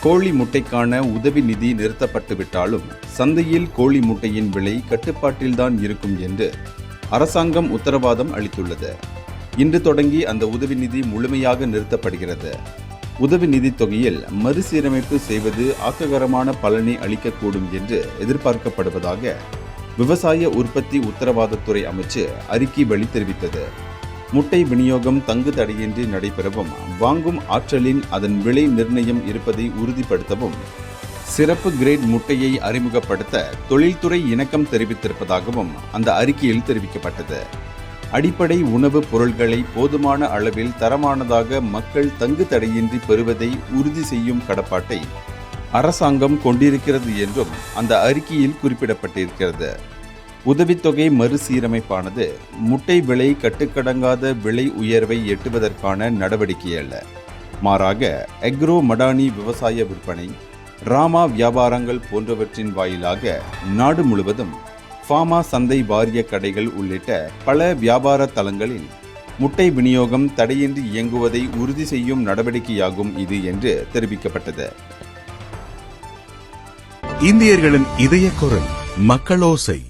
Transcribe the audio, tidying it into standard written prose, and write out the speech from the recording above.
கோழி முட்டைக்கான உதவி நிதி நிறுத்தப்பட்டுவிட்டாலும் சந்தையில் கோழி முட்டையின் விலை கட்டுப்பாட்டில்தான் இருக்கும் என்று அரசாங்கம் உத்தரவாதம் அளித்துள்ளது. இன்று தொடங்கி அந்த உதவி நிதி முழுமையாக நிறுத்தப்படுகிறது. உதவி நிதி தொகையில் மறுசீரமைப்பு செய்வது ஆக்ககரமான பலனை அளிக்கக்கூடும் என்று எதிர்பார்க்கப்படுவதாக விவசாய உற்பத்தி உத்தரவாதத்துறை அமைச்சு அறிக்கை வழி தெரிவித்தது. முட்டை விநியோகம் தங்கு தடையின்றி நடைபெறவும், வாங்கும் ஆற்றலின் அதன் விலை நிர்ணயம் இருப்பதை உறுதிப்படுத்தவும் சிறப்பு கிரேட் முட்டையை அறிமுகப்படுத்த தொழில்துறை இணக்கம் தெரிவித்திருப்பதாகவும் அந்த அறிக்கையில் தெரிவிக்கப்பட்டது. அடிப்படை உணவுப் பொருட்களை போதுமான அளவில் தரமானதாக மக்கள் தங்கு தடையின்றி பெறுவதை உறுதி செய்யும் கடப்பாட்டை அரசாங்கம் கொண்டிருக்கிறது என்றும் அந்த அறிக்கையில் குறிப்பிடப்பட்டிருக்கிறது. உதவித்தொகை மறுசீரமைப்பானது முட்டை விலை கட்டுக்கடங்காத விலை உயர்வை எட்டுவதற்கான நடவடிக்கை அல்ல. மாறாக எக்ரோ மடானி விவசாய விற்பனை, ராமா வியாபாரங்கள் போன்றவற்றின் வாயிலாக நாடு முழுவதும் ஃபார்மா சந்தை வாரிய கடைகள் உள்ளிட்ட பல வியாபார தளங்களில் முட்டை விநியோகம் தடையின்றி இயங்குவதை உறுதி செய்யும் நடவடிக்கையாகும் இது என்று தெரிவிக்கப்பட்டது. இந்தியர்களின் இதய குரல் மக்களோசை.